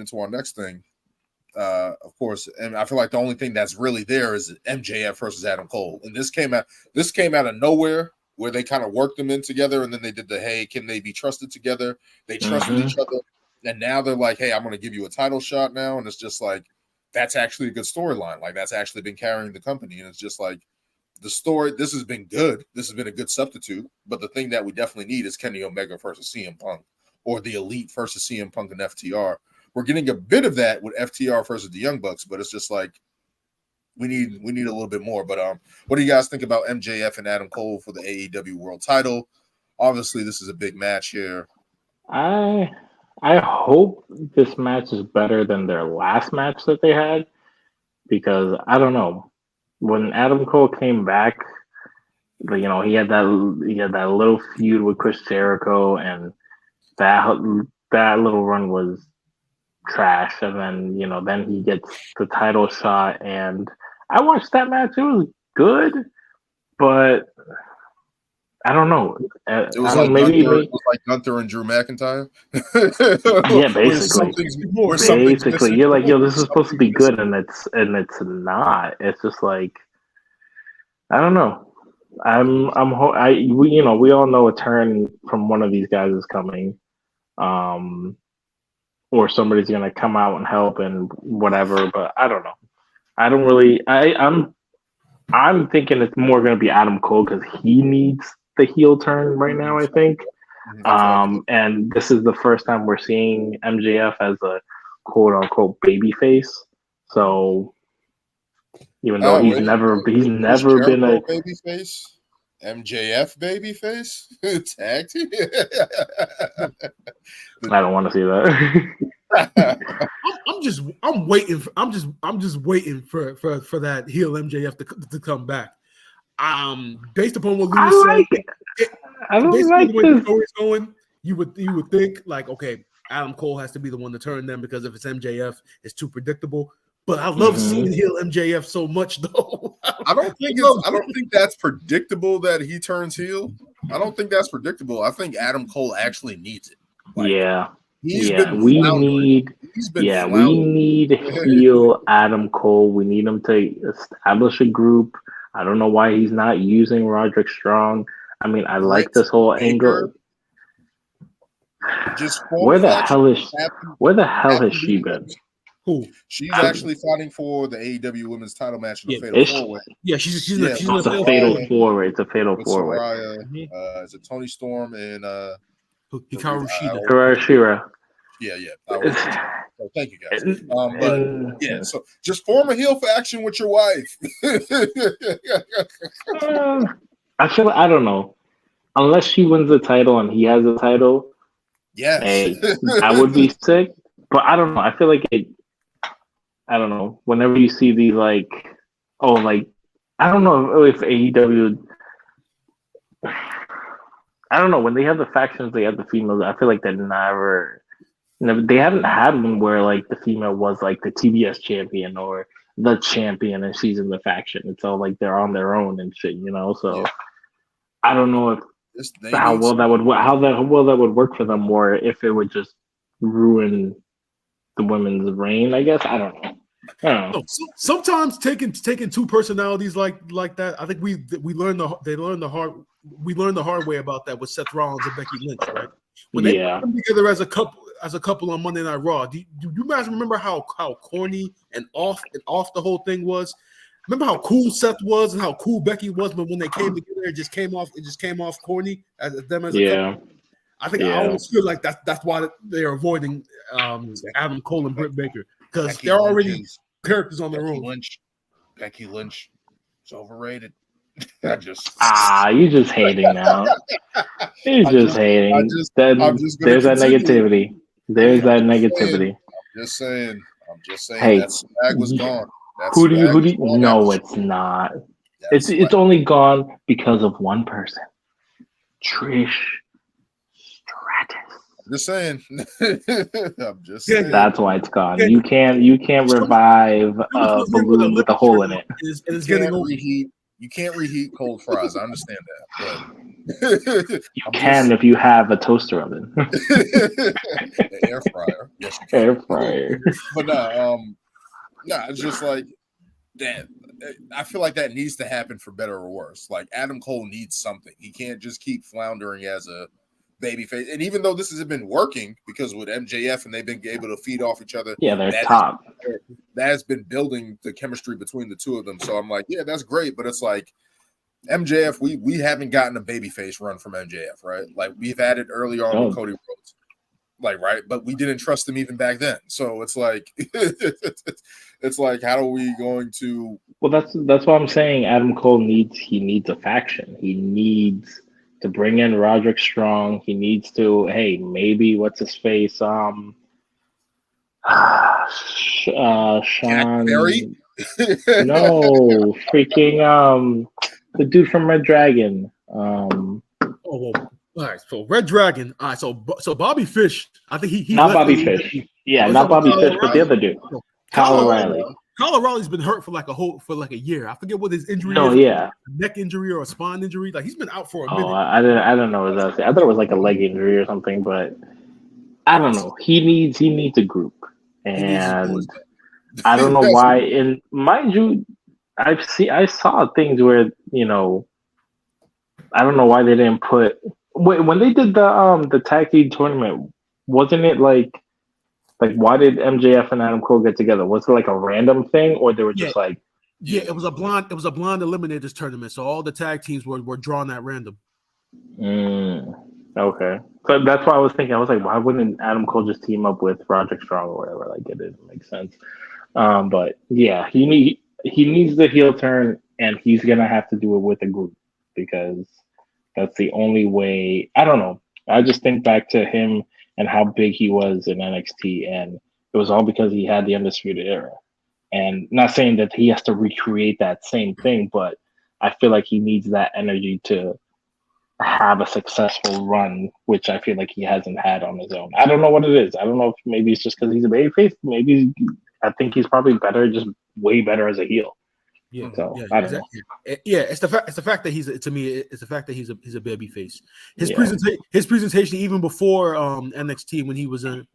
into our next thing. Of course, and I feel like the only thing that's really there is MJF versus Adam Cole, and this came out of nowhere, where they kind of worked them in together, and then they did the hey, can they be trusted together? They trusted each other, and now they're like, hey, I'm going to give you a title shot now, and it's just like that's actually a good storyline. Like that's actually been carrying the company, and it's just like the story. This has been good. This has been a good substitute, but the thing that we definitely need is Kenny Omega versus CM Punk, or the Elite versus CM Punk and FTR. We're getting a bit of that with FTR versus the Young Bucks, but it's just like we need a little bit more. But what do you guys think about MJF and Adam Cole for the AEW World Title? Obviously, this is a big match here. I hope this match is better than their last match that they had, because I don't know, when Adam Cole came back, he had that little feud with Chris Jericho, and that little run was trash, and then he gets the title shot, and I watched that match. It was good, but I don't know. It was like Gunther and Drew McIntyre. Yeah, basically, you're like, yo, this is supposed to be good, and it's not. It's just like, I don't know. We all know a turn from one of these guys is coming, or somebody's gonna come out and help and whatever. But I don't know. I don't really. I'm thinking it's more gonna be Adam Cole, because he needs the heel turn right now, I think. And this is the first time we're seeing MJF as a quote unquote baby face. So even though he's never been a baby face, MJF baby face tag team. I don't want to see that. I'm waiting for that heel MJF to come back. Based upon what Lewis said, the way the story's going, you would think like, okay, Adam Cole has to be the one to turn them, because if it's MJF, it's too predictable. But I love seeing heel MJF so much, though. I don't think that's predictable that he turns heel. I don't think that's predictable. I think Adam Cole actually needs it. We need heel Adam Cole. We need him to establish a group. I don't know why he's not using Roderick Strong. I mean, I like this whole angle. Where the hell has she been? Who? She's actually fighting for the AEW Women's Title match in the Fatal 4-Way. Yeah, she's in a Fatal 4-Way. It's a Fatal 4-Way. It's a Tony Storm and Hikaru Shida. Yeah. So thank you guys. So just form a heel faction with your wife. I don't know. Unless she wins the title and he has the title, hey, I would be sick. But I don't know. I feel like I don't know. Whenever you see these I don't know if AEW. I don't know, when they have the factions, they have the females. I feel like they they haven't had one where like the female was like the TBS champion or the champion, and she's in the faction. It's all like they're on their own and shit, So I don't know how well that would work for them, or if it would just ruin the women's reign. I guess I don't know. No, sometimes taking two personalities like that, I think we learned the hard way about that with Seth Rollins and Becky Lynch, right? When they come together as a couple on Monday Night Raw, do you guys remember how corny and off the whole thing was? Remember how cool Seth was and how cool Becky was, but when they came together, it just came off corny as a couple. I think I always feel like that's why they're avoiding Adam Cole and Britt Baker, because they're already characters on their own. Becky Lynch is overrated. You're just hating now. You're just hating. There's that negativity. There's that negativity. I'm just saying. Hey, that swag was gone. Who do you? No, it's not. It's only gone because of one person, Trish Stratus. I'm just saying. I'm just saying. That's why it's gone. You can't revive a balloon with a hole in it. It's getting reheat. You can't reheat cold fries. I understand that, but you can if you have a toaster oven, the air fryer. Yes, you can. Air fryer. But no, it's just like that. I feel like that needs to happen for better or worse. Like Adam Cole needs something. He can't just keep floundering as a babyface. And even though this has been working because with MJF and they've been able to feed off each other, yeah, they're top. That has been building the chemistry between the two of them. So I'm like, yeah, that's great. But it's like MJF, we haven't gotten a babyface run from MJF, right? Like we've had it earlier on with Cody Rhodes. Like, right, but we didn't trust him even back then. So it's like, it's like, how are we going to? Well, that's what I'm saying. Adam Cole needs a faction. He needs to bring in Roderick Strong. He needs to, hey, maybe what's his face? Sean Berry? No, freaking the dude from Red Dragon. All right, so Red Dragon. All right, so Bobby Fish. I think he not Bobby Fish. Yeah, not Bobby Fish, but the other dude, Kyle O'Reilly. Kyle O'Reilly's been hurt for like a year. I forget what his injury is. Oh yeah, a neck injury or a spine injury. Like he's been out for a minute. I don't know what that was. I thought it was like a leg injury or something, but I don't know. He needs a group, and I don't know why. And mind you, I saw things where I don't know why they didn't put. When they did the tag team tournament, wasn't it like why did MJF and Adam Cole get together? Was it like a random thing, or they were just it was a blind eliminators tournament, so all the tag teams were drawn at random. Okay, so that's why I was thinking. I was like, why wouldn't Adam Cole just team up with Roderick Strong or whatever? Like it didn't make sense. But yeah, he needs the heel turn, and he's gonna have to do it with a group because that's the only way. I don't know. I just think back to him and how big he was in NXT, and it was all because he had the Undisputed Era. And not saying that he has to recreate that same thing, but I feel like he needs that energy to have a successful run, which I feel like he hasn't had on his own. I don't know what it is. I don't know if maybe it's just because he's a babyface. Maybe I think he's probably better, just way better as a heel. Yeah, so I don't know. Yeah, it's the fact that he's the fact that he's a baby face. His presentation even before NXT when he was in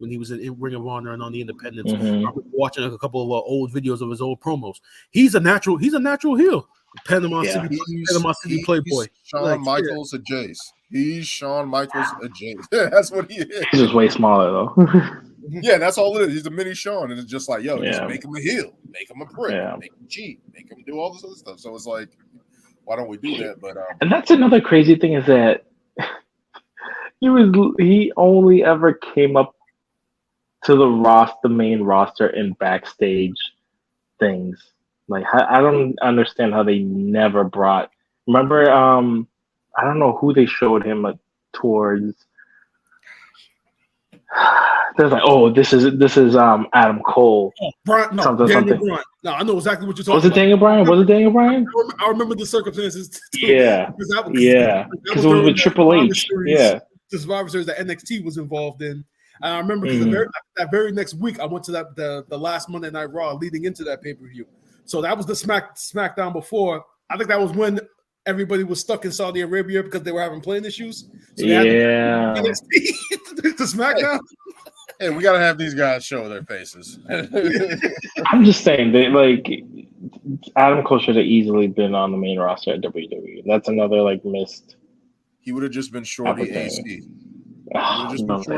Ring of Honor and on the Independents. I was watching a couple of old videos of his old promos. He's a natural heel. Panama City Playboy. Shawn Michaels a Jace. He's Shawn Michaels a Jace. That's what he is. He's just way smaller though. Yeah, that's all it is. He's a mini Shawn, and it's just like, just make him a heel, make him a prick, make him cheat, make him do all this other stuff. So it's like, why don't we do that? But and that's another crazy thing is that he only ever came up to the main roster in backstage things. Like I don't understand how they never brought. Remember, I don't know who they showed him towards. They're like, oh, this is Adam Cole. Oh, Brian, something. Bryan. No, I know exactly what you're talking about. Was it Daniel Bryan? Was it Daniel Bryan? I remember the circumstances. Too. Yeah, because it was with Triple H. The Survivor Series that NXT was involved in. And I remember that very next week, I went to the last Monday Night Raw leading into that pay-per-view. So that was the SmackDown before. I think that was when everybody was stuck in Saudi Arabia because they were having plane issues. So they had to NXT to SmackDown. Hey, we gotta have these guys show their faces. I'm just saying that Adam Cole should have easily been on the main roster at WWE. That's another missed. He would have just been Shorty AC. Don't say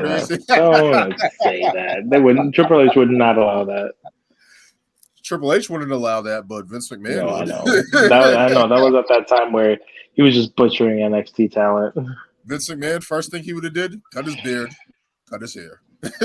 that. They wouldn't. Triple H would not allow that. Triple H wouldn't allow that, but Vince McMahon would. I know. That was at that time where he was just butchering NXT talent. Vince McMahon, first thing he would have did, cut his beard, cut his hair. Put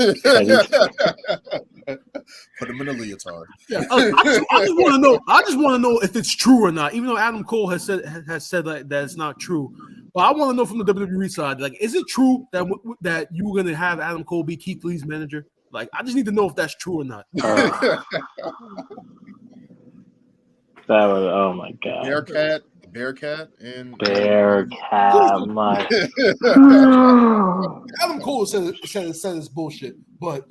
him in a leotard. Yeah, I just want to know if it's true or not. Even though Adam Cole has said that it's not true, but I want to know from the WWE side, is it true that you were going to have Adam Cole be Keith Lee's manager? I just need to know if that's true or not. That was, oh my god. Bearcat, and Bearcat. My Adam Cole said it's bullshit, but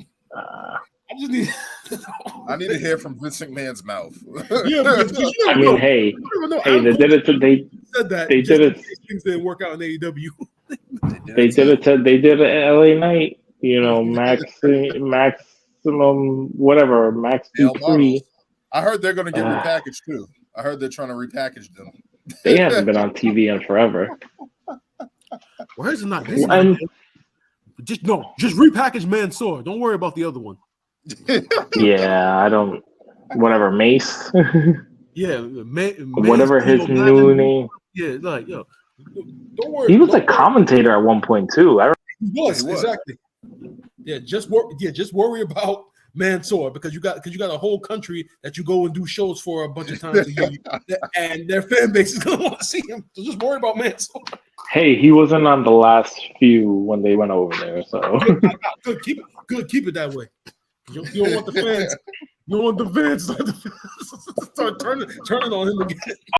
just need. I need to hear from Vince McMahon's mouth. I mean, hey, they did it. They said that. They did it. Things didn't work out in AEW. They did it. They did it at LA Knight. You know, maximum, whatever, max 3. I heard they're going to get repackaged too. I heard they're trying to repackage them. They haven't been on TV in forever. Why is it not? Just repackage Mansoor. Don't worry about the other one. Yeah, I don't. Whatever, Mace. Yeah, whatever his new name. Yeah, like don't worry. He was a commentator at one point too. He was exactly. Yeah, just worry about Mansoor because you got a whole country that you go and do shows for a bunch of times a year, and their fan base is gonna want to see him. So just worry about Mansoor. Hey, he wasn't on the last few when they went over there, so good. Keep it that way. You don't want the fans. You don't want the fans to start turning on him again.